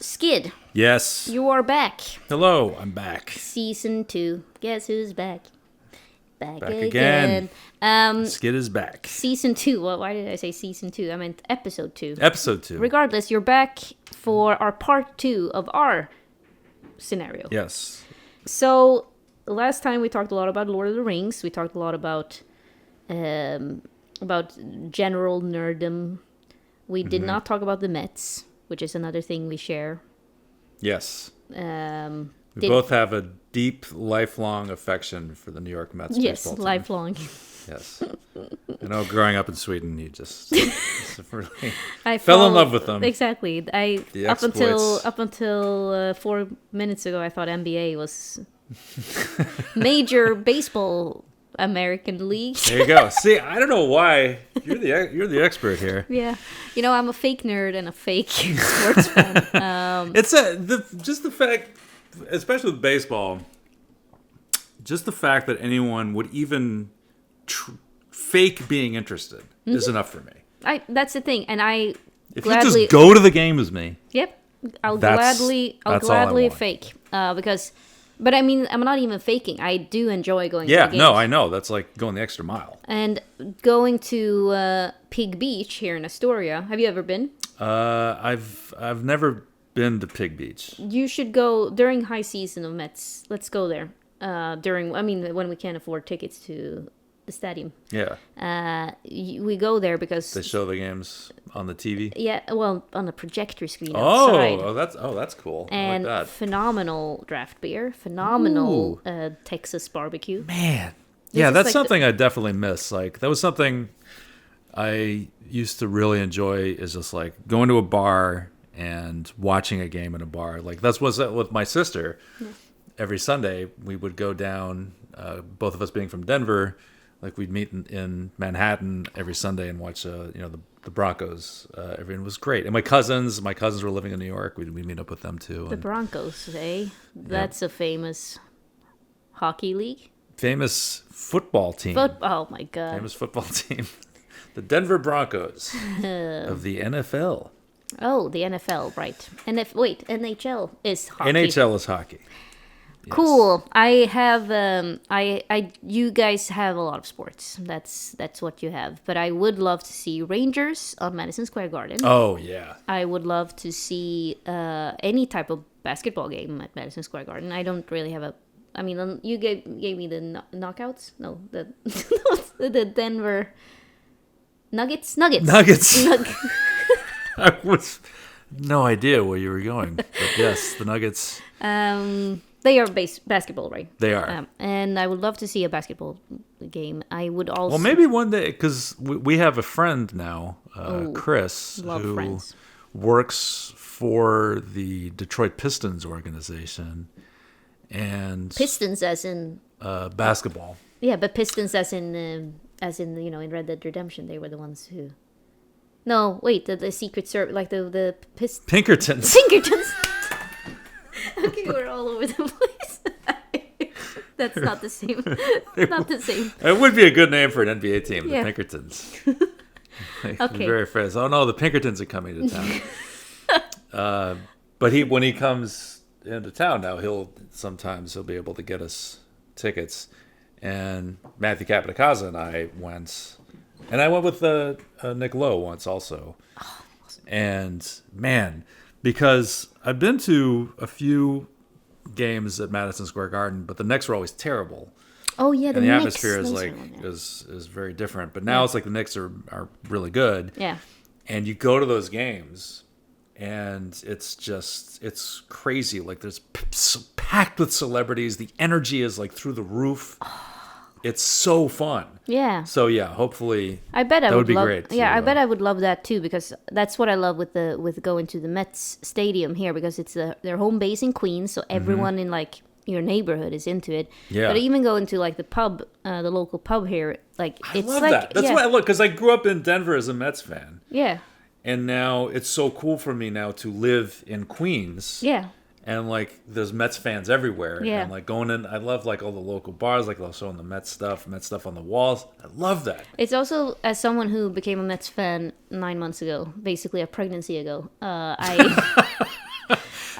Skid, Yes. you are back. Hello, I'm back. Season 2. Guess who's back? Back again. Skid is back. Season 2. Well, why did I say season 2? I meant episode 2. Episode 2. Regardless, you're back for our part 2 of our scenario. Yes. So, last time we talked a lot about Lord of the Rings. We talked a lot about general nerddom. We did not talk about the Mets, which is another thing we share. Yes. We both have a deep, lifelong affection for the New York Mets baseball team. Lifelong. Yes. I know growing up in Sweden, you just really I fell in love with them. Exactly. The up exploits. until 4 minutes ago, I thought NBA was major baseball American league. There you go. See, I don't know why you're the expert here. Yeah, I'm a fake nerd and a fake sports fan. It's just the fact, especially with baseball, just the fact that anyone would even fake being interested is enough for me. That's the thing, and if you just go to the game as me. Yep, I'll That's gladly want. fake because. But I mean, I'm not even faking. I do enjoy going to Yeah, the games. no, I know. That's like going the extra mile. And going to Pig Beach here in Astoria. Have you ever been? I've never been to Pig Beach. You should go during high season of Mets. Let's go there. When we can't afford tickets to the stadium. Yeah. We go there because They show the games on the TV. Yeah, well, on a projector screen outside. That's cool. And I like that. phenomenal draft beer, phenomenal Texas barbecue. Man. This Yeah, is that's like something I definitely miss. Like that was something I used to really enjoy is just like going to a bar and watching a game in a bar. Like that's what's with my sister. Yeah. Every Sunday we would go down, both of us being from Denver, like we'd meet in Manhattan every Sunday and watch the Broncos. Everyone was great. And my cousins were living in New York. We'd meet up with them too. The Broncos, eh? That's a famous hockey league. Famous football team. Oh my god. Famous football team. The Denver Broncos of the NFL. Oh, the NFL, right. NHL is hockey. NHL is hockey. Yes. Cool. I have you guys have a lot of sports. That's what you have. But I would love to see Rangers on Madison Square Garden. Oh yeah. I would love to see any type of basketball game at Madison Square Garden. I don't really have you gave me the knockouts? No, the Denver Nuggets. I was no idea where you were going. But yes, the Nuggets. They are basketball, right? They are. And I would love to see a basketball game. I would also... Well, maybe one day, because we have a friend now, Chris, who works for the Detroit Pistons organization. And Pistons as in... basketball. Yeah, but Pistons as in in Red Dead Redemption, they were the ones who... No, wait, the Secret Service, like the Pistons... Pinkertons. Okay, we're all over the place. That's not the same. Not the same. It would be a good name for an NBA team, the Yeah. Pinkertons. Okay. Very phrase. Oh no, the Pinkertons are coming to town. But when he comes into town now, he'll be able to get us tickets. And Matthew Capitacasa and I went, and I went with Nick Lowe once also. Oh, awesome. And man. Because I've been to a few games at Madison Square Garden, but the Knicks were always terrible. Oh yeah, the atmosphere is very different. But now it's like the Knicks are really good. Yeah. And you go to those games, and it's crazy. Like there's packed with celebrities. The energy is like through the roof. It's so fun. Yeah. So yeah, hopefully I bet that would be great. Yeah, I bet I would love that too, because that's what I love with going to the Mets stadium here, because it's their home base in Queens, so everyone in like your neighborhood is into it. Yeah. But even going to like the pub, the local pub here, like it's I love like that. That's why I look, because I grew up in Denver as a Mets fan. Yeah. And now it's so cool for me now to live in Queens. Yeah. And like there's Mets fans everywhere. Yeah. And like going in, I love like all the local bars, like they'll show on the Mets stuff on the walls. I love that. It's also, as someone who became a Mets fan 9 months ago, basically a pregnancy ago,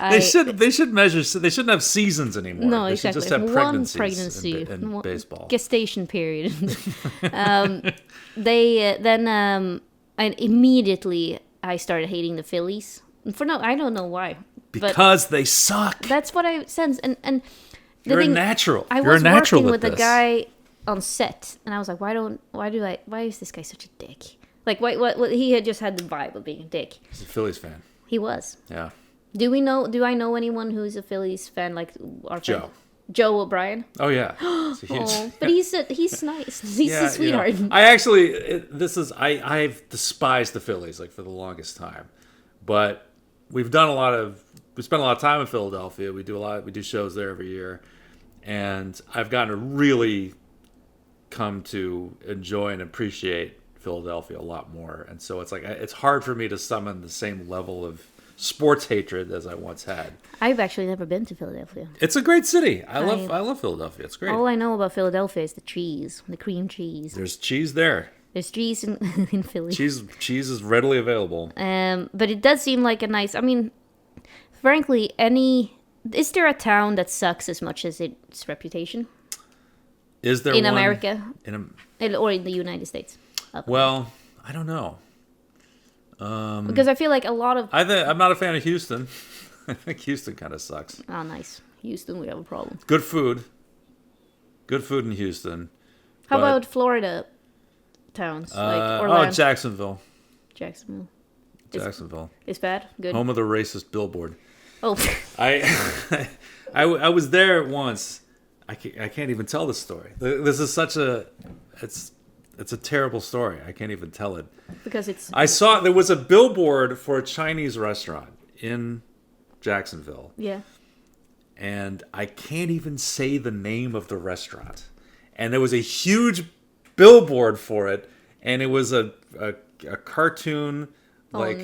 They should measure. They shouldn't have seasons anymore. No, they exactly. should just have One pregnancies pregnancy in baseball. Gestation period. And immediately I started hating the Phillies. I don't know why. Because they suck. That's what I sense. And you're a natural. I was working with a guy on set, and I was like, why is this guy such a dick? Like, what he had just had the vibe of being a dick. He's a Phillies fan. He was. Yeah. Do I know anyone who's a Phillies fan, like our friend? Joe. Joe O'Brien? Oh, yeah. It's a huge... But he's nice. He's a sweetheart. You know, I've despised the Phillies, like, for the longest time. But we spend a lot of time in Philadelphia. We do shows there every year. And I've gotten to really come to enjoy and appreciate Philadelphia a lot more. And so it's hard for me to summon the same level of sports hatred as I once had. I've actually never been to Philadelphia. It's a great city. I love Philadelphia. It's great. All I know about Philadelphia is the cheese, the cream cheese. There's cheese there. There's cheese in Philly. Cheese is readily available. But it does seem like a nice. I mean, frankly, is there a town that sucks as much as its reputation? Is there in one America or in the United States? Well, I don't know. Because I feel like a lot of... I'm not a fan of Houston. I think Houston kind of sucks. Oh, nice. Houston, we have a problem. Good food. Good food in Houston. How about Florida towns? Like Orlando? Jacksonville. Jacksonville. It's bad? Good? Home of the racist billboard. Oh. I was there once. I can't even tell this story. This is such a... It's a terrible story. I can't even tell it. Because it's... I saw there was a billboard for a Chinese restaurant in Jacksonville. Yeah. And I can't even say the name of the restaurant. And there was a huge billboard for it. And it was a cartoon, like,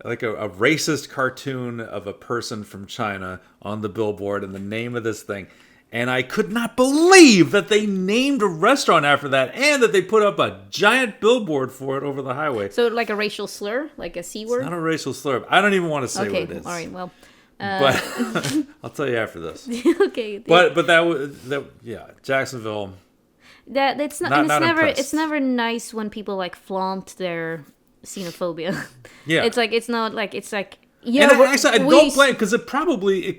like a racist cartoon of a person from China on the billboard and the name of this thing. And I could not believe that they named a restaurant after that and that they put up a giant billboard for it over the highway. So like a racial slur? Like a C word? It's not a racial slur. I don't even want to say what it is. All right, well. But I'll tell you after this. Okay. But Jacksonville. It's never nice when people like flaunt their xenophobia. Yeah. It's like Yeah, and I don't blame, because it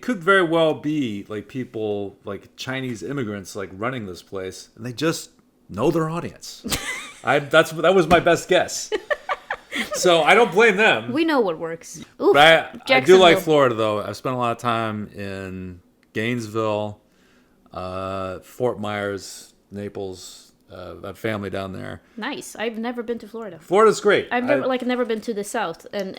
could very well be like people, like Chinese immigrants, like running this place, and they just know their audience. That was my best guess. So I don't blame them. We know what works. Oof, but I do like Florida, though. I've spent a lot of time in Gainesville, Fort Myers, Naples. I have family down there. Nice. I've never been to Florida. Florida's great. I've never been to the South, and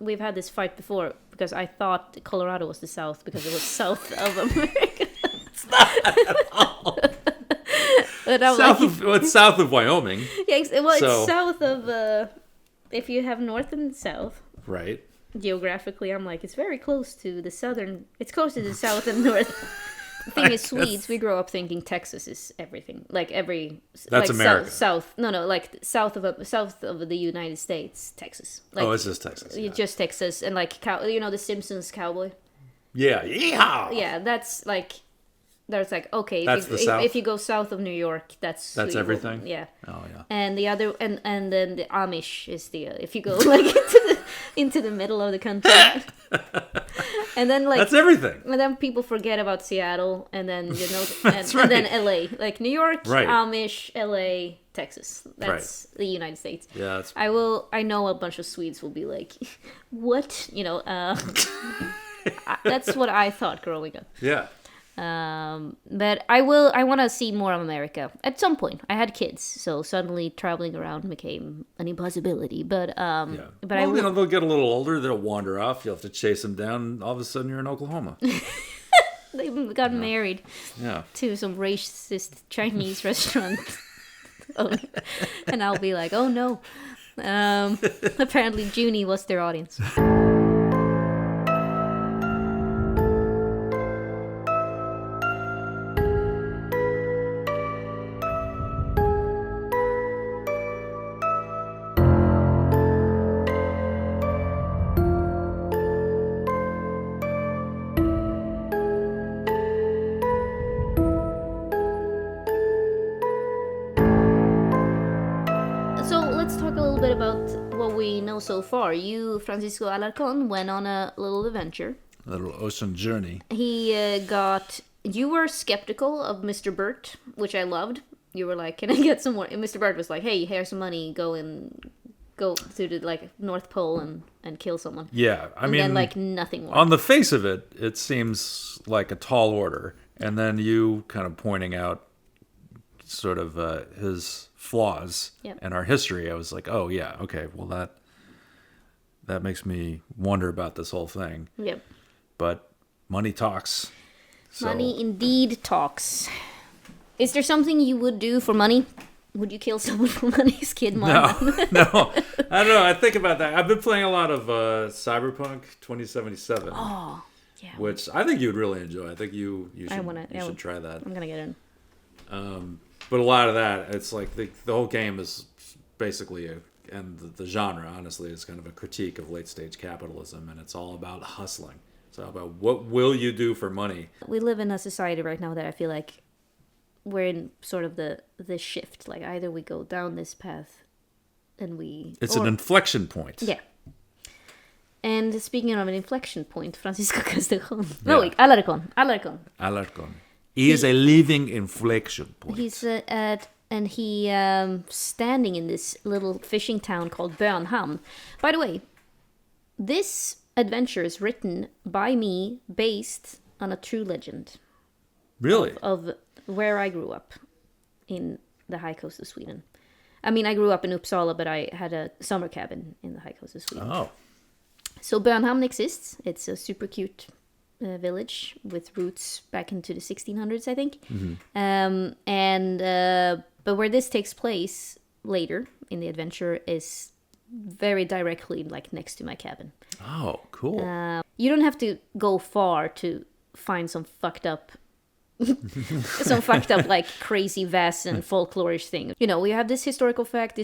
we've had this fight before because I thought Colorado was the South because it was south of America. It's not at all. It's south of Wyoming. Yeah, it's south of. If you have north and south. Right. Geographically, I'm like, it's very close to the southern. It's close to the south and north. The thing is, Swedes, we grow up thinking Texas is everything. Like That's like America. South. No, like south of the United States, Texas. Like, it's just Texas. Yeah. Just Texas, and like the Simpsons cowboy. Yeah, yeehaw! Yeah, that's like. There's like, okay, that's the South? If you go south of New York, that's everything. Yeah. Oh yeah. And the other and then the Amish is the if you go like into the middle of the country. And then like that's everything. And then people forget about Seattle, and then right. and then LA, like New York, right. Amish, LA, Texas. That's right. the United States. Yeah. I know a bunch of Swedes will be like, what? That's what I thought growing up. Yeah. But I want to see more of America at some point. I had kids, so suddenly traveling around became an impossibility. But they'll get a little older, they'll wander off. You'll have to chase them down. And all of a sudden, you're in Oklahoma. They got married to some racist Chinese restaurant, and I'll be like, oh no. Apparently, Junie was their audience. we know so far, you, Francisco Alarcon, went on a little adventure. A little ocean journey. You were skeptical of Mr. Burt, which I loved. You were like, can I get some more? And Mr. Burt was like, hey, here's some money, go to the like North Pole and kill someone. Yeah, I mean, then like nothing more. On the face of it, it seems like a tall order. And then you kind of pointing out sort of his flaws and our history. I was like, oh yeah, okay, well that makes me wonder about this whole thing. Yep. But money talks. So. Money indeed talks. Is there something you would do for money? Would you kill someone for money, Skid Mark? No. I don't know. I think about that. I've been playing a lot of Cyberpunk 2077. Oh, yeah. Which I think you would really enjoy. I think you should try that. I'm gonna get in. But a lot of that, it's like the whole game is basically and the genre, honestly, is kind of a critique of late stage capitalism, and it's all about hustling. It's all about what will you do for money. We live in a society right now that I feel like we're in sort of the shift. Like either we go down this path and It's an inflection point. Yeah. And speaking of an inflection point, Francisco Castellón. No, Alarcon. He is a living inflection point. He's standing in this little fishing town called Bönhamn. By the way, this adventure is written by me based on a true legend. Really? Of where I grew up in the high coast of Sweden. I mean, I grew up in Uppsala, but I had a summer cabin in the high coast of Sweden. Oh. So Bönhamn exists. It's a super cute village with roots back into the 1600s, I think. Mm-hmm. But where this takes place later in the adventure is very directly like next to my cabin. Oh, cool. You don't have to go far to find some fucked up like crazy vast and folklorish thing. You know, we have this historical fact,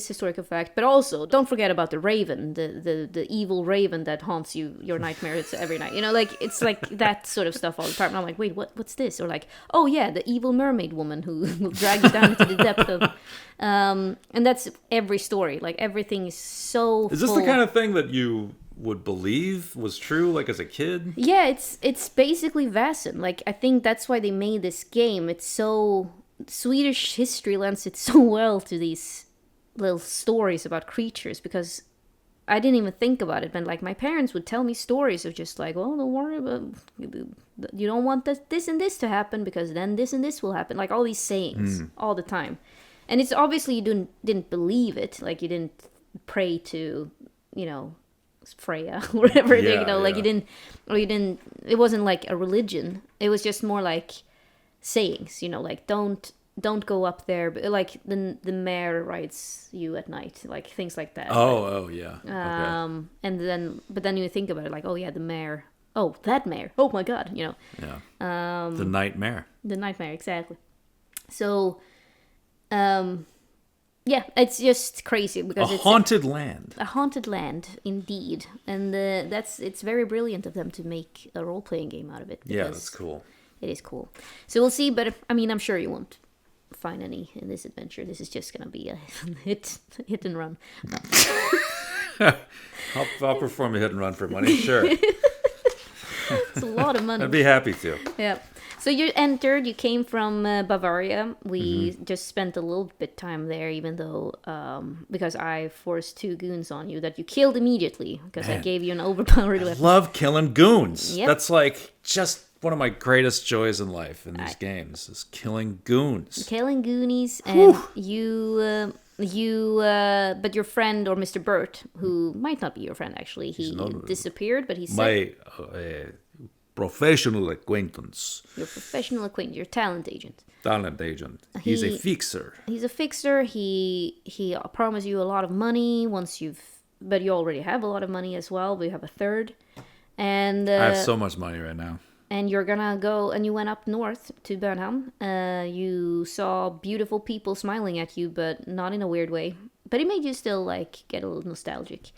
but also don't forget about the raven, the evil raven that haunts your nightmares every night. You know, like it's like that sort of stuff all the time. And I'm like, wait, what's this? Or like, oh yeah, the evil mermaid woman who will drag you down into the depth of and that's every story. Like everything is so Is this the kind of thing that you would believe was true, like as a kid? Yeah, it's basically Vasen. Like I think that's why they made this game. It's so Swedish history lends it so well to these little stories about creatures, because I didn't even think about it, but like my parents would tell me stories of just like, well, don't worry about, you don't want this and this to happen because then this and this will happen. Like all these sayings all the time, and it's obviously you didn't believe it. Like you didn't pray to, you know, Freya or whatever, you know, like you didn't, it wasn't like a religion. It was just more like sayings, you know, like don't go up there, but like the Maher rides you at night, like things like that. Oh yeah. Okay. But then you think about it, like, oh yeah, the Maher. Oh, that Maher. Oh my God, you know. Yeah. The nightmare. The nightmare, exactly. So, yeah, it's just crazy because it's haunted land. A haunted land, indeed, and it's very brilliant of them to make a role-playing game out of it. Yeah, that's cool. It is cool. So we'll see, but I mean, I'm sure you won't find any in this adventure. This is just gonna be a hit and run. I'll perform a hit and run for money, sure. It's a lot of money. I'd be happy to. Yeah. So you came from Bavaria. We just spent a little bit time there, even though, because I forced 2 goons on you that you killed immediately, because I gave you an overpowered weapon. I love killing goons. Yep. That's like just one of my greatest joys in life in these games is killing goons. Killing goonies, and but your friend, or Mr. Burt, who might not be your friend actually, he disappeared, but he said... My professional acquaintance. Your professional acquaintance, your talent agent. He's a fixer. He's a fixer. He promised you a lot of money but you already have a lot of money as well. We have a third. And I have so much money right now. And you're gonna go, and you went up north to Bönhamn. You saw beautiful people smiling at you, but not in a weird way. But it made you still like get a little nostalgic.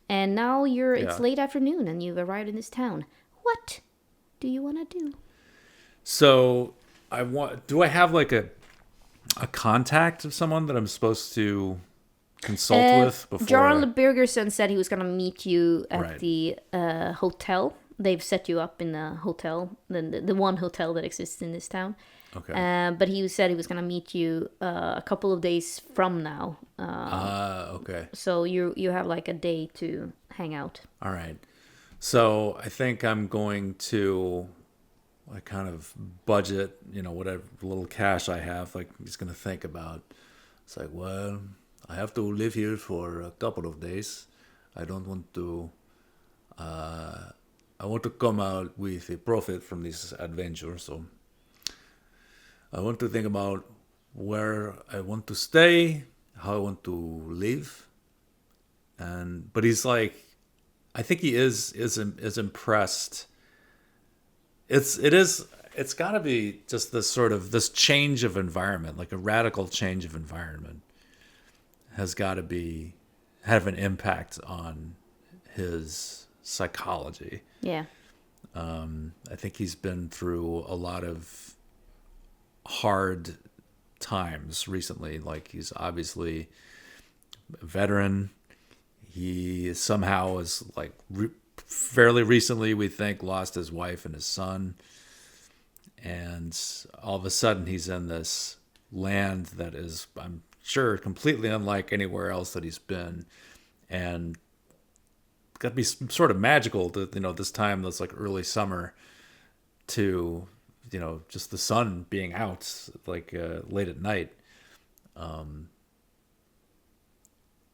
And now it's late afternoon, and you've arrived in this town. What do you want to do? So do I have like a contact of someone that I'm supposed to consult with before? Jarl Birgersson said he was going to meet you at the hotel. They've set you up in the hotel, the one hotel that exists in this town. Okay. But he said he was going to meet you a couple of days from now. Okay. So you have like a day to hang out. All right. So I think I'm going to like kind of budget, whatever little cash I have. Like he's going to think about. It's like, well, I have to live here for a couple of days. I don't want to. I want to come out with a profit from this adventure, so I want to think about where I want to stay, how I want to live, but he's like, I think he is impressed. It's got to be just this change of environment, like a radical change of environment, has got to have an impact on his psychology. Yeah. I think he's been through a lot of hard times recently. Like he's obviously a veteran. He somehow is like fairly recently, we think, lost his wife and his son. And all of a sudden he's in this land that is, I'm sure, completely unlike anywhere else that he's been. And got to be sort of magical to, this time that's like early summer to, just the sun being out like late at night.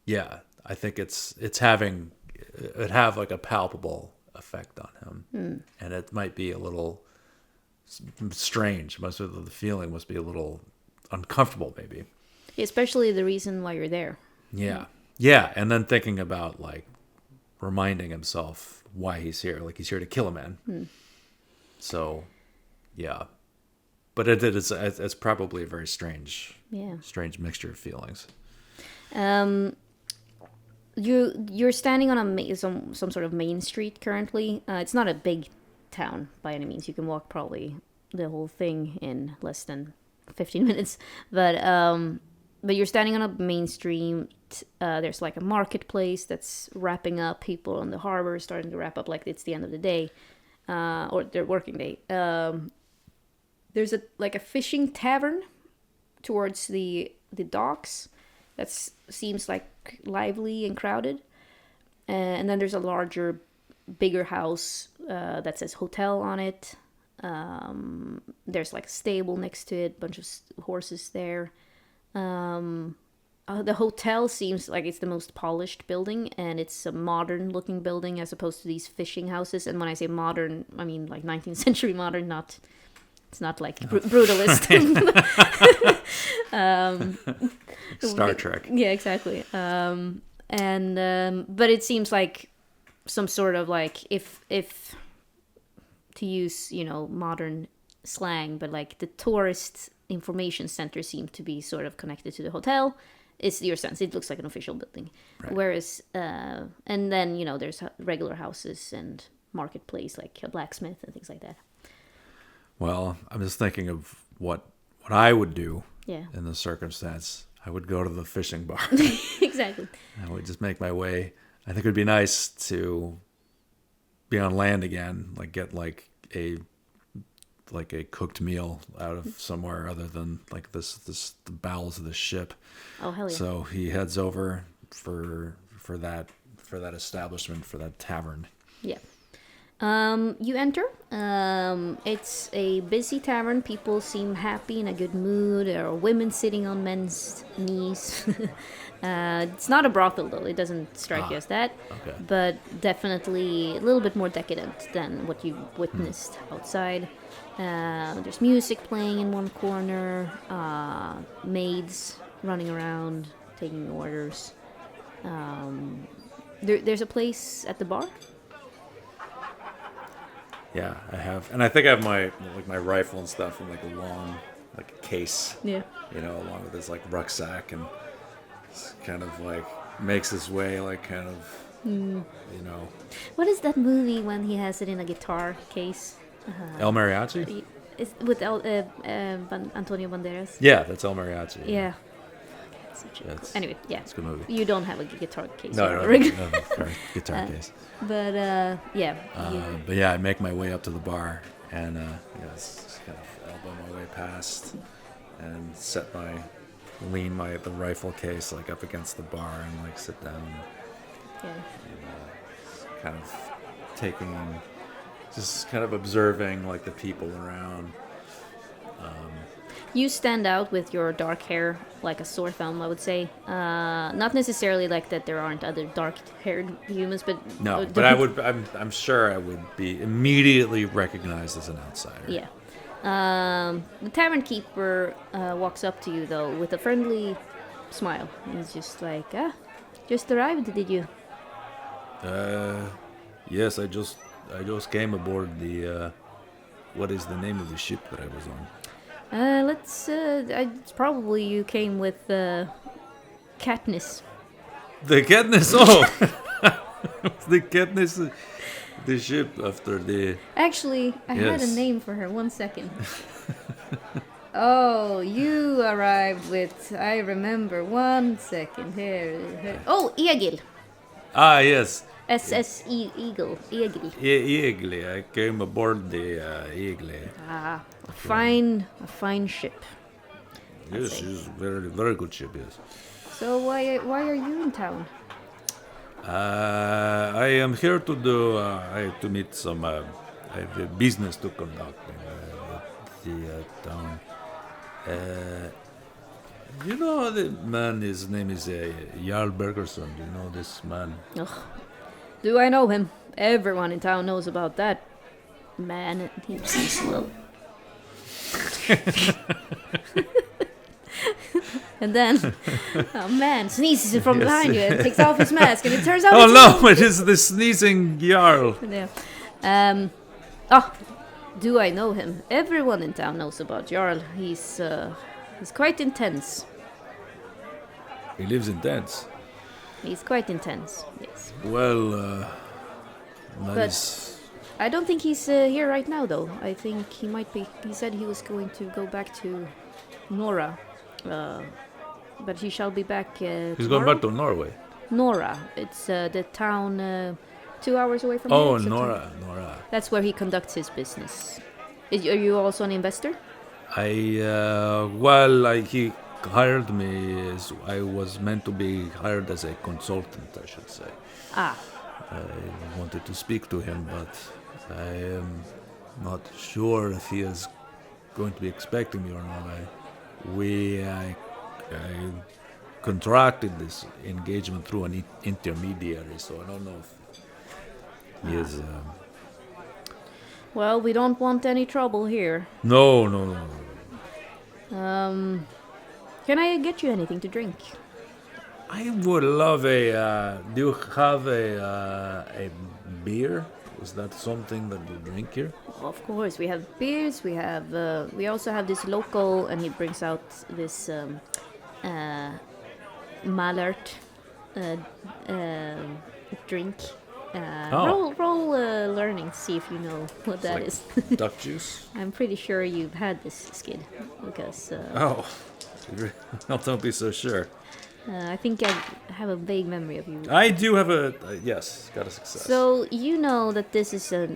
Yeah, I think it have like a palpable effect on him. And it might be a little strange. The feeling must be a little uncomfortable maybe. Especially the reason why you're there. Yeah. Yeah. And then thinking about like reminding himself why he's here. Like he's here to kill a man. So, yeah. But it's probably a very strange mixture of feelings. You're standing on some sort of main street currently. It's not a big town by any means. You can walk probably the whole thing in less than 15 minutes. But you're standing on a main street. There's like a marketplace that's wrapping up. People on the harbor starting to wrap up like it's the end of the day, or their working day. There's a fishing tavern towards the docks that seems like lively and crowded. And then there's a bigger house that says hotel on it. There's like a stable next to it, bunch of horses there. The hotel seems like it's the most polished building, and it's a modern looking building as opposed to these fishing houses. And when I say modern, I mean like 19th century modern, it's not like brutalist. Star Trek. Yeah, exactly. But it seems like some sort of like, if to use, modern slang, but like the tourist information center seemed to be sort of connected to the hotel. It's your sense. It looks like an official building. Right. Whereas, and then, there's regular houses and marketplace, like a blacksmith and things like that. Well, I'm just thinking of what I would do in this circumstance. I would go to the fishing bar. Exactly. I would just make my way. I think it would be nice to be on land again, like get like a cooked meal out of somewhere other than like the bowels of the ship. Oh, hell yeah. So he heads over for that establishment, for that tavern. Yeah. You enter. It's a busy tavern. People seem happy, in a good mood. There are women sitting on men's knees. It's not a brothel, though. It doesn't strike you as that. Okay. But definitely a little bit more decadent than what you witnessed outside. There's music playing in one corner. Maids running around, taking orders. There's a place at the bar. Yeah, I have, and I think I have my rifle and stuff in like a long case. Yeah. Along with his like rucksack, and kind of like makes his way What is that movie when he has it in a guitar case? El Mariachi. It's with Antonio Banderas. Yeah, that's El Mariachi. Yeah. Anyway, yeah. It's a good movie. You don't have a guitar case. No, guitar case. But yeah. But yeah, I make my way up to the bar and just kind of elbow my way past and lean the rifle case like up against the bar and like sit down. Yeah. And, kind of just kind of observing like the people around. You stand out with your dark hair like a sore thumb, I would say. Not necessarily like that there aren't other dark-haired humans, but no. But I'm sure I would be immediately recognized as an outsider. Yeah. The tavern keeper walks up to you though with a friendly smile. He's just like, just arrived, did you? Yes, I just came aboard the. What is the name of the ship that I was on? It's probably you came with Katniss. The Katniss, oh! The Katniss, the ship after the... Actually, I had a name for her, 1 second. Oh, you arrived with, I remember, 1 second, here. Oh, Egil! Ah, yes. S.S.E. Eagle. Egil. Egil. I came aboard the Egil. Ah, a fine ship. Yes, it's very, very good ship. Yes. So why are you in town? I am here to meet some. I have a business to conduct in the town. You know the man. His name is Jarl Bergerson. Do you know this man? Ugh. Do I know him? Everyone in town knows about that man. He's slow. And then, a man sneezes from behind you and takes off his mask, and it turns out. Oh no! It is the sneezing Jarl. Yeah. Do I know him? Everyone in town knows about Jarl. He's quite intense. He lives in tents. He's quite intense. Yes. Well, but I don't think he's here right now, though. I think he might be. He said he was going to go back to Nora, but he shall be back. He's going back to Norway. Nora. It's the town 2 hours away from here. Oh, Nora. That's where he conducts his business. Are you also an investor? He hired me as I was meant to be hired as a consultant, I should say. I wanted to speak to him, but I am not sure if he is going to be expecting me or not. I contracted this engagement through an intermediary, so I don't know if he is... Well, we don't want any trouble here. No. Can I get you anything to drink? I would love a... do you have a beer? Is that something that you drink here? Of course, we have beers. We have. We also have this local, and he brings out this Malört drink. Roll learning. See if you know what that is. Duck juice. I'm pretty sure you've had this, Skid, because. Don't be so sure. I think I have a vague memory of you. I do have yes, got a success. So you know that this is a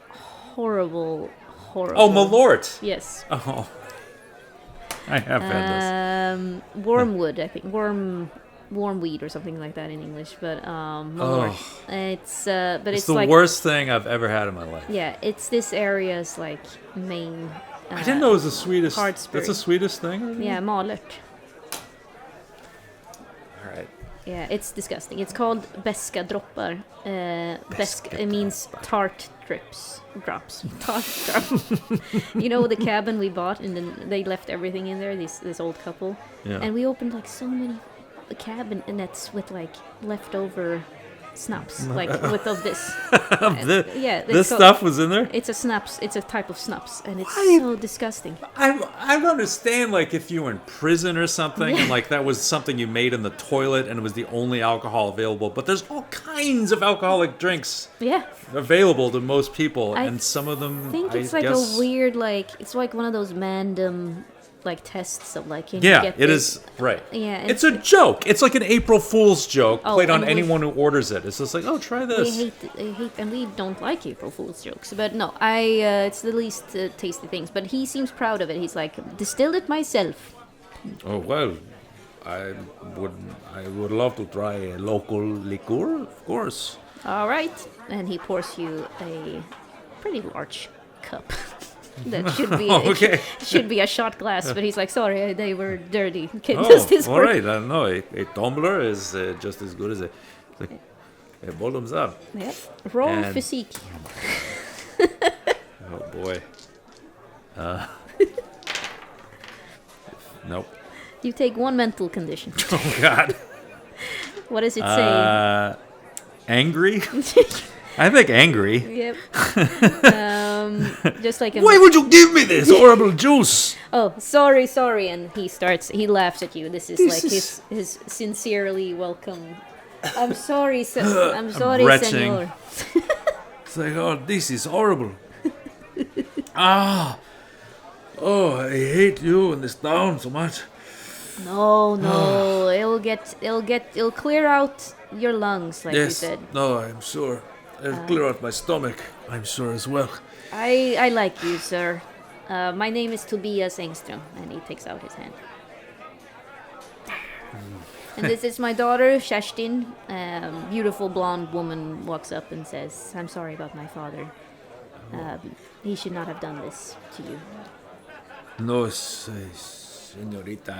horrible. Oh, Malört. Yes. Oh, I have had this. Wormwood, I think. Wormweed or something like that in English, but Malört. It's it's the like, worst thing I've ever had in my life. Yeah, it's this area's like main. I didn't know it was a Swedish. That's a Swedish thing. Yeah, Malört. All right. Yeah, it's disgusting. It's called beska droppar. It means tart drops. Tart drops. You know the cabin we bought, and then they left everything in there. This old couple. Yeah. And we opened like so many cabinets with like leftover snaps, like with of this. This stuff was in there. It's a snaps. It's a type of snaps, and it's so disgusting. I don't understand. Like if you were in prison or something, and like that was something you made in the toilet, and it was the only alcohol available. But there's all kinds of alcoholic drinks. Available to most people, and some of them. I think it's like a weird, like it's like one of those random like tests of like, can you get it this? is right. Yeah, it's a joke. It's like an April Fool's joke played on and anyone who orders it. It's just like, oh, try this. I hate, and we don't like April Fool's jokes. But no, it's the least tasty things. But he seems proud of it. He's like, distilled it myself. Oh well, I would love to try a local liqueur, of course. All right, and he pours you a pretty large cup. That should be should be a shot glass, but he's like, sorry, they were dirty. Does this all work? right. No, a tumbler is just as good as a bottoms up. Yep. Roll physique. Oh boy. Nope. You take one mental condition. Oh God. What does it say? Angry. I think angry. Yep. Just like why would you give me this horrible juice? Oh, sorry, and he laughs at you. This is like his sincerely welcome. I'm sorry, senor. It's like, oh, this is horrible. Oh, I hate you and this town so much. No, it'll clear out your lungs, like you said. No, I'm sure. It'll clear out my stomach, I'm sure as well. I like you, sir. My name is Tobias Engström, and he takes out his hand. And this is my daughter, Kerstin. Beautiful blonde woman walks up and says, I'm sorry about my father. He should not have done this to you. No, señorita,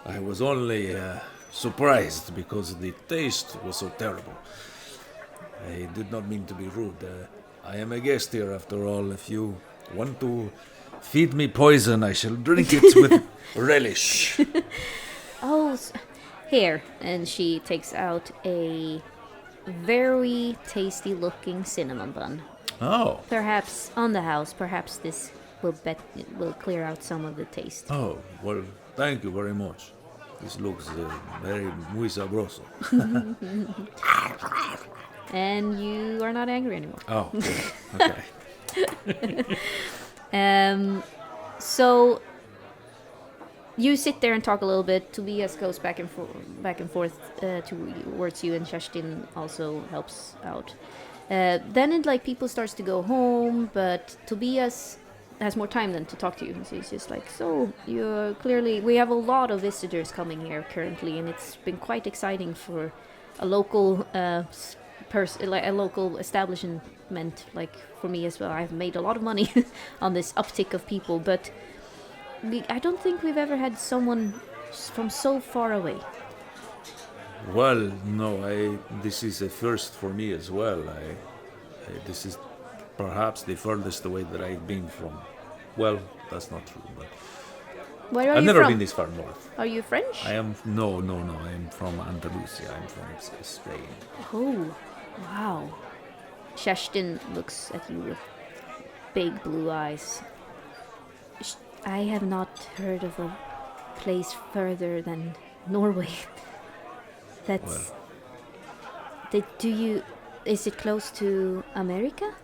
I was only surprised because the taste was so terrible. I did not mean to be rude. I am a guest here after all. If you want to feed me poison, I shall drink it with relish. Oh, here. And she takes out a very tasty looking cinnamon bun. Oh. Perhaps on the house, perhaps this will clear out some of the taste. Oh, well, thank you very much. This looks very muy sabroso. And you are not angry anymore. Oh, good. Okay. So you sit there and talk a little bit. Tobias goes back and forth towards you, and Kerstin also helps out. Then it like people starts to go home, but Tobias has more time than to talk to you. So he's just like, so you're clearly, we have a lot of visitors coming here currently, and it's been quite exciting for a local like a local establishment, like for me as well. I've made a lot of money on this uptick of people, but I don't think we've ever had someone from so far away. Well, no, this is a first for me as well. This is perhaps the furthest away that I've been from. Well, that's not true, but Where are I've you never from? been this far north. Are you French? I am no. I am from Andalusia. I'm from Spain. Oh, wow. Kerstin looks at you with big blue eyes. I have not heard of a place further than Norway. That's... Well. Is it close to America?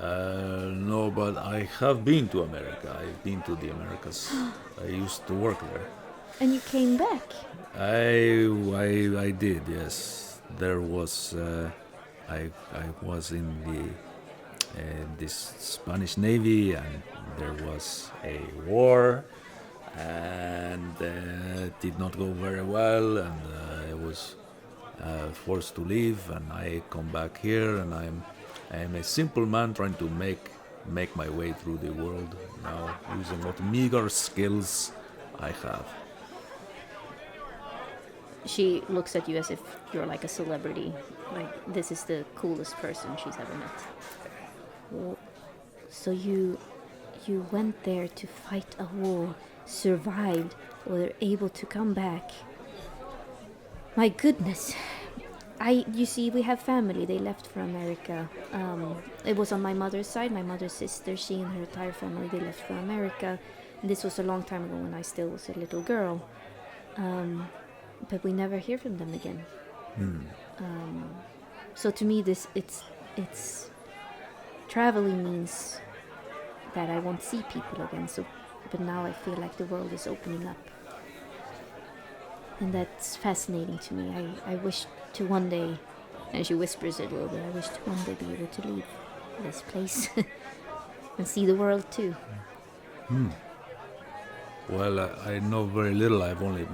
No, but I have been to America. I've been to the Americas. I used to work there. And you came back? I did, yes. There was... I was in this Spanish Navy, and there was a war, and it did not go very well, and I was forced to leave, and I come back here, and I am a simple man trying to make my way through the world now, using what meager skills I have. She looks at you as if you're like a celebrity. Like, this is the coolest person she's ever met. Well, so you went there to fight a war, survived, were able to come back. My goodness. You see, we have family. They left for America. It was on my mother's side. My mother's sister, she and her entire family, they left for America. And this was a long time ago when I still was a little girl. But we never hear from them again. So to me, it's traveling means that I won't see people again. So but now I feel like the world is opening up. And that's fascinating to me. I wish to one day, and she whispers it a little bit, I wish to one day be able to leave this place and see the world too. Well, I know very little. I've only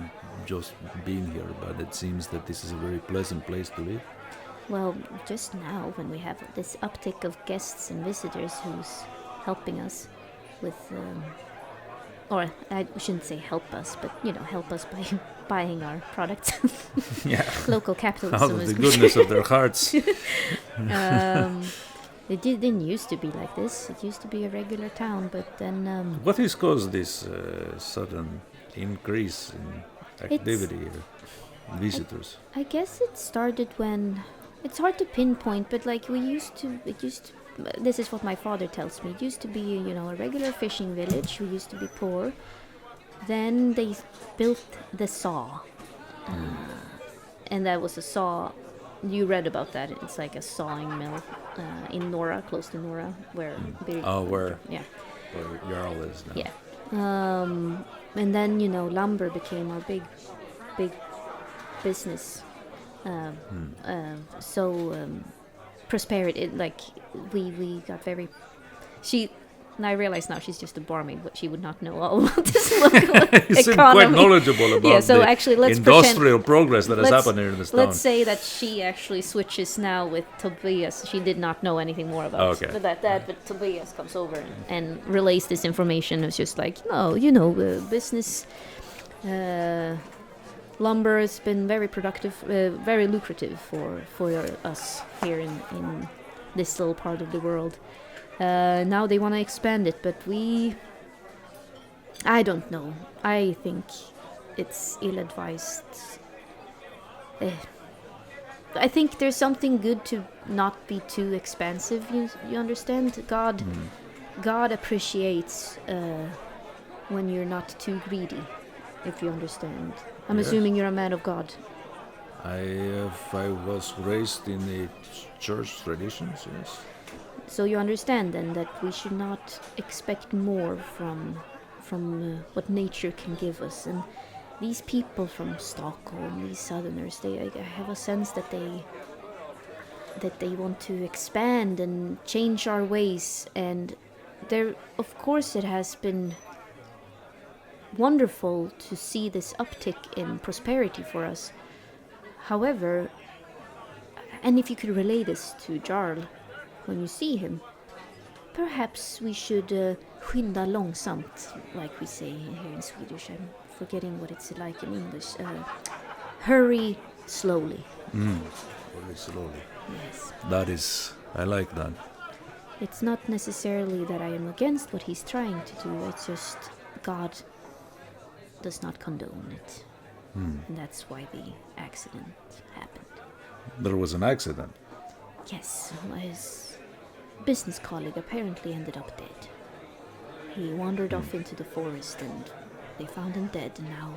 just been here, but it seems that this is a very pleasant place to live. Well, just now, when we have this uptick of guests and visitors who's helping us with, or I shouldn't say help us, but, help us by buying our products. Yeah. Local capitalism. Out of the goodness of their hearts. It didn't used to be like this. It used to be a regular town, but then... What has caused this sudden increase in activity here? Visitors? I guess it started when... It's hard to pinpoint, but like this is what my father tells me. It used to be, a regular fishing village. We used to be poor. Then they built the saw. And that was a saw. You read about that. It's like a sawing mill in Nora, close to Nora, where... Where Yeah. Where Jarl is now. Yeah. And then, lumber became our big business. Prosperity, like we got very. And I realize now she's just a barmaid, but she would not know all about this local You seem economy. quite knowledgeable about the industrial progress that has happened here in this town. Let's say that she actually switches now with Tobias. She did not know anything more about that, but Tobias comes over and relays this information. It's just like, business. Lumber has been very productive, very lucrative for us here in this little part of the world. Now they want to expand it, but I don't know. I think it's ill-advised. I think there's something good to not be too expansive, you understand? God appreciates when you're not too greedy, if you understand. I'm assuming you're a man of God. I was raised in the church traditions, yes. So you understand then that we should not expect more from what nature can give us. And these people from Stockholm, these southerners, I have a sense that they want to expand and change our ways. And there, of course, it has been wonderful to see this uptick in prosperity for us. However, and if you could relay this to Jarl when you see him, perhaps we should skynda långsamt, like we say here in Swedish. I'm forgetting what it's like in English. Hurry slowly. Very slowly. Yes. That is, I like that. It's not necessarily that I am against what he's trying to do. It's just God does not condone it. And that's why the accident happened. There was an accident? Yes, his business colleague apparently ended up dead. He wandered off into the forest and they found him dead, and now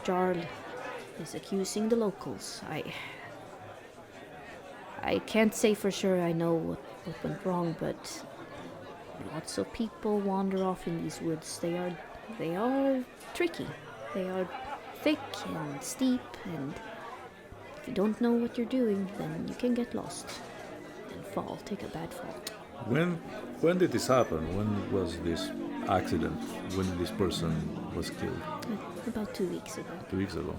Jarl is accusing the locals. I can't say for sure I know what went wrong, but lots of people wander off in these woods. They are tricky. They are thick and steep, and if you don't know what you're doing, then you can get lost and take a bad fall. When did this happen? When was this accident? When this person was killed? About 2 weeks ago. 2 weeks ago.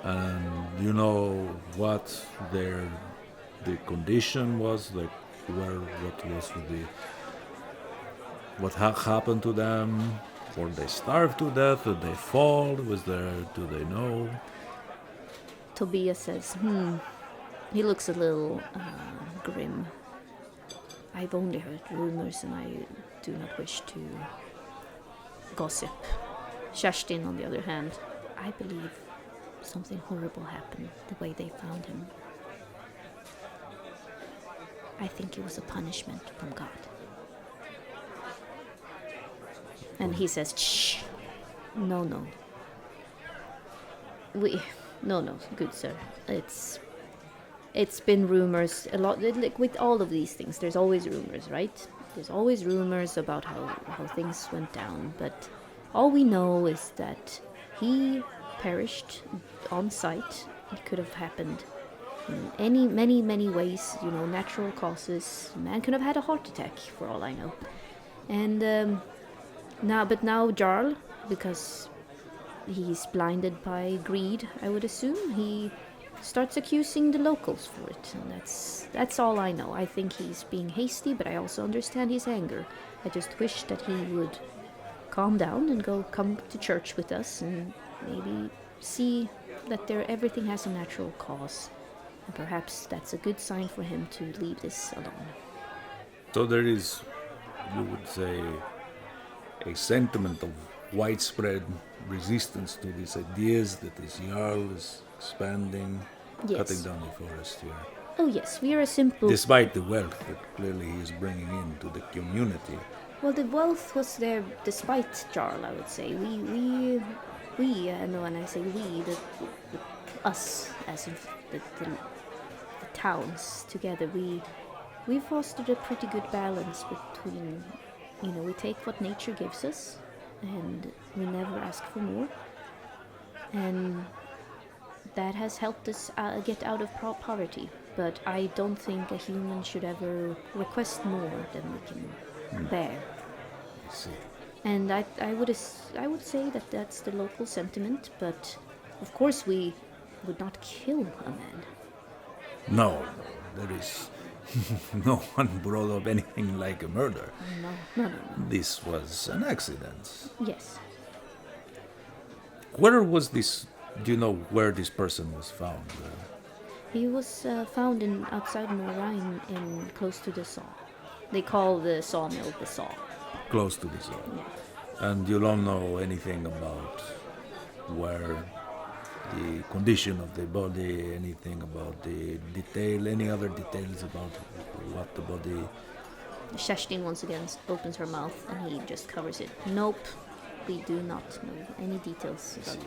And you know what the condition was, like what happened to them? Or they starved to death? Did they fall? Do they know? Tobias says, he looks a little grim. I've only heard rumors and I do not wish to gossip. Kerstin, on the other hand, I believe something horrible happened the way they found him. I think it was a punishment from God. And he says, shh, no, good sir. It's been rumors a lot, like with all of these things, there's always rumors, right? there's always rumors about how things went down, but all we know is that he perished on site. It could have happened in many ways, natural causes. Man could have had a heart attack, for all I know. And now Jarl, because he's blinded by greed, I would assume, he starts accusing the locals for it, and that's all I know. I think he's being hasty, but I also understand his anger. I just wish that he would calm down and come to church with us and maybe see that everything has a natural cause, and perhaps that's a good sign for him to leave this alone. So there is, you would say, a sentiment of widespread resistance to these ideas that this Jarl is expanding, yes. Cutting down the forest here. Oh yes, we are a simple... Despite the wealth that clearly he is bringing into the community. Well, the wealth was there despite Jarl, I would say. We, and when I say we, us, as in the towns together, we fostered a pretty good balance between, we take what nature gives us, and we never ask for more. And that has helped us get out of poverty. But I don't think a human should ever request more than we can bear. I see. And I would say that that's the local sentiment, but of course we would not kill a man. No, there is no one brought up anything like a murder. No. This was an accident. Yes. Where was this? Do you know where this person was found? He was found outside Norrheim, close to the saw. They call the sawmill the saw. Close to the saw. Yeah. And you don't know anything about where the condition of the body, anything about the detail, any other details about what the body... Kerstin once again opens her mouth and he just covers it. Nope, we do not know any details about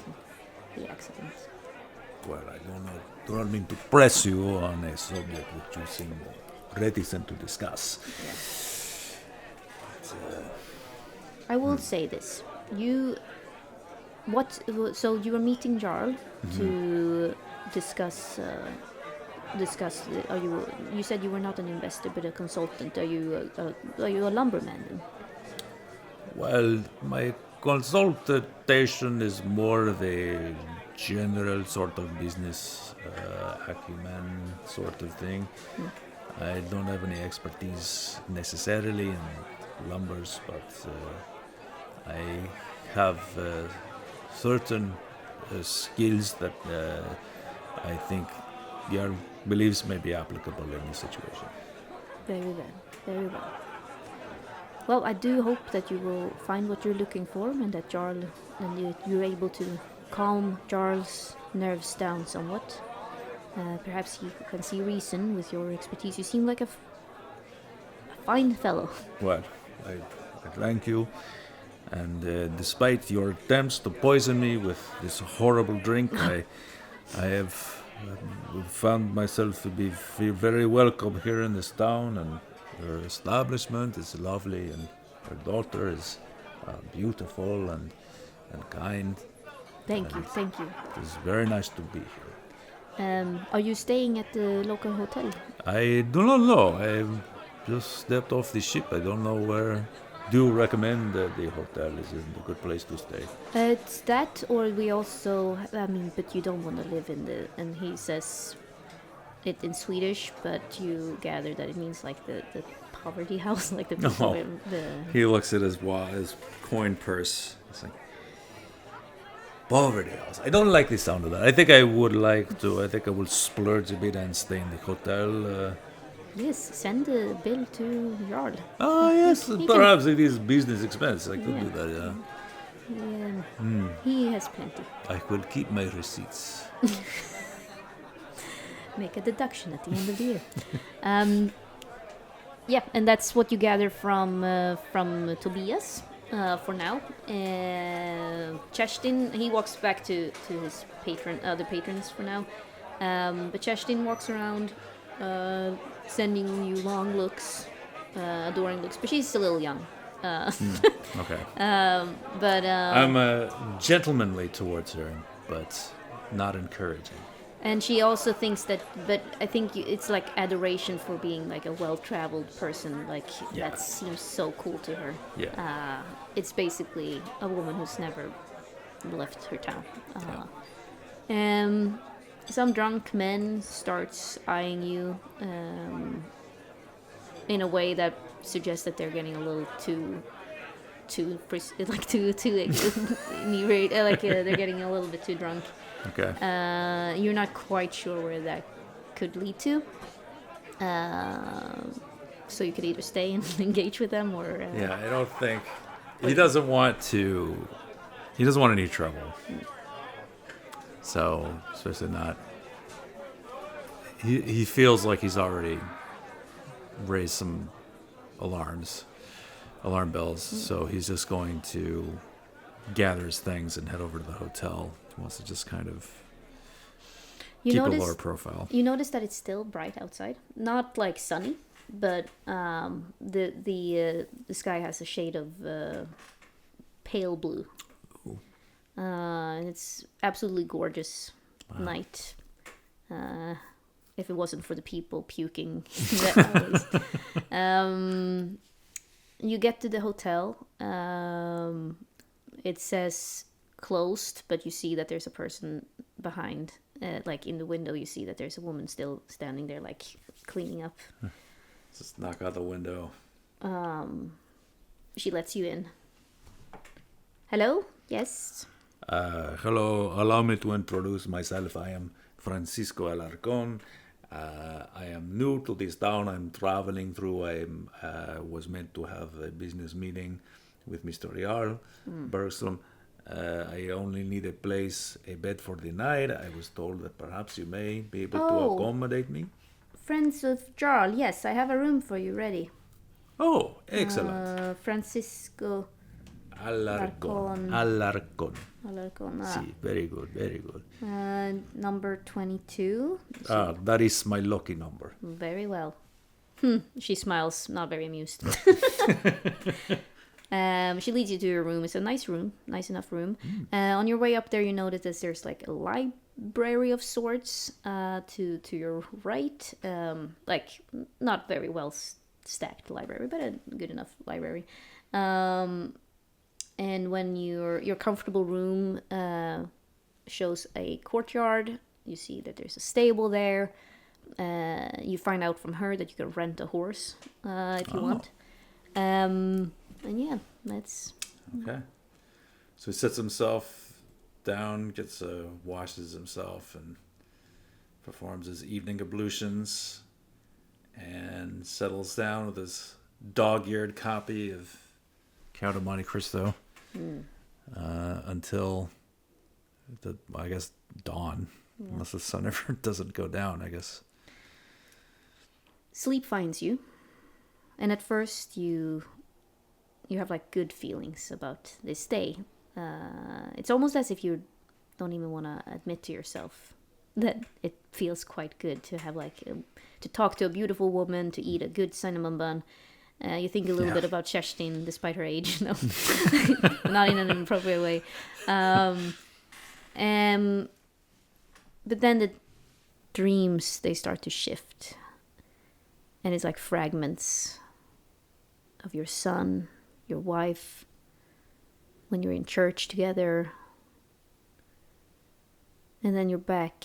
the accident. Well, I do not mean to press you on a subject which you seem reticent to discuss. Yeah. I will say this. So you were meeting Jarl to discuss. You said you were not an investor but a consultant. Are you a lumberman then? Well, my consultation is more the general sort of business acumen sort of thing. I don't have any expertise necessarily in lumbers, but I have certain skills that I think Björn believes may be applicable in this situation. Very well. Well, I do hope that you will find what you're looking for, and that you're able to calm Jarl's nerves down somewhat. Perhaps you can see reason with your expertise. You seem like a fine fellow. Well, I thank you. And despite your attempts to poison me with this horrible drink, I have found myself to be very welcome here in this town, and your establishment is lovely, and your daughter is beautiful and kind. Thank you. It's very nice to be here. Are you staying at the local hotel? I do not know. I just stepped off the ship. I don't know where. Do you recommend the hotel? Is it a good place to stay? It's that, or we also, but you don't want to live in and he says it in Swedish, but you gather that it means like the poverty house, like the people He looks at his coin purse. It's like, poverty house. I don't like the sound of that. I think I will splurge a bit and stay in the hotel. Yes, send the bill to Jarl. Oh, yes, perhaps it is business expense. I could do that, yeah. He has plenty. I will keep my receipts. Make a deduction at the end of the year. Yeah, and that's what you gather from Tobias for now. Kerstin, he walks back to his the patrons for now. But Kerstin walks around, sending you long looks, adoring looks, but she's a little young. Okay. But I'm gentlemanly towards her, but not encouraging. and she also thinks that, but I think it's like adoration for being like a well-traveled person. Like that seems so cool to her. Yeah. It's basically a woman who's never left her town. Some drunk men starts eyeing you in a way that suggests that they're getting a little too they're getting a little bit too drunk. Okay. You're not quite sure where that could lead to. So you could either stay and engage with them, or Yeah, I don't think he doesn't want any trouble. So, especially not. He feels like he's already raised some alarm bells. So he's just going to gather his things and head over to the hotel. He wants to just kind of keep a lower profile. You notice that it's still bright outside, not like sunny, but the sky has a shade of pale blue. And it's absolutely gorgeous night. If it wasn't for the people puking in the alleys. You get to the hotel. It says closed, but you see that there's a person behind. Like in the window, you see that there's a woman still standing there, like cleaning up. Just knock out the window. She lets you in. Hello? Yes? Hello, allow me to introduce myself. I am Francisco Alarcon. I am new to this town. I'm traveling through. I was meant to have a business meeting with Mr. Jarl Bergstrom. I only need a bed for the night. I was told that perhaps you may be able to accommodate me. Friends of Jarl, yes, I have a room for you ready. Oh, excellent. Francisco Alarcon. Sí, very good, very good. Number 22. That is my lucky number. Very well. She smiles, not very amused. She leads you to your room. It's a nice room, nice enough room. On your way up there, you notice that there's like a library of sorts to your right. Like not very well stacked library, but a good enough library. And when your comfortable room shows a courtyard, you see that there's a stable there. You find out from her that you can rent a horse if you want. And yeah, that's... Okay. So he sits himself down, washes himself, and performs his evening ablutions, and settles down with his dog-eared copy of Count of Monte Cristo until, I guess, dawn. Yeah. Unless the sun ever doesn't go down, I guess. Sleep finds you. And at first you have like good feelings about this day. It's almost as if you don't even want to admit to yourself that it feels quite good to have to talk to a beautiful woman, to eat a good cinnamon bun. You think a little bit about Kerstin despite her age, no, not in an inappropriate way. But then the dreams, they start to shift. And it's like fragments of your son, your wife, when you're in church together. And then you're back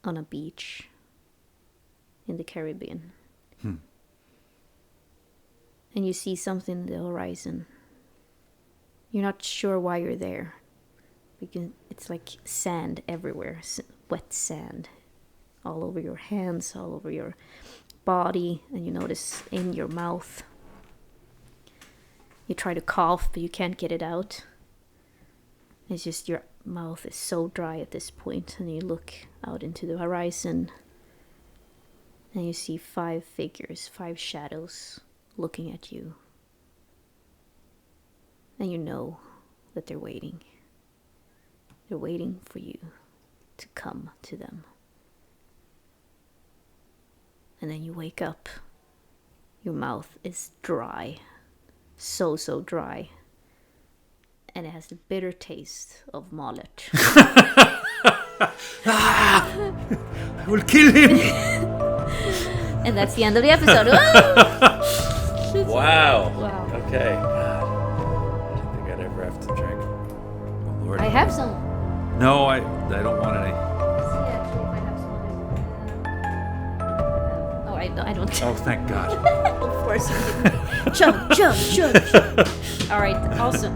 on a beach in the Caribbean. And you see something in the horizon. You're not sure why you're there. Because it's like sand everywhere, wet sand. All over your hands, all over your body, and you notice in your mouth. You try to cough, but you can't get it out. It's just your mouth is so dry at this point, and you look out into the horizon, and you see 5 figures, 5 shadows looking at you. And you know that they're waiting. They're waiting for you to come to them. And then you wake up. your mouth is dry. So dry. And it has the bitter taste of Malört. I will kill him! And that's the end of the episode. Wow. Wow. Okay. I don't think I'd ever have to drink. Oh, Lord. I have some. No, I don't want any. Oh, I don't. Oh, thank God. Of course you didn't. Chug. All right, awesome.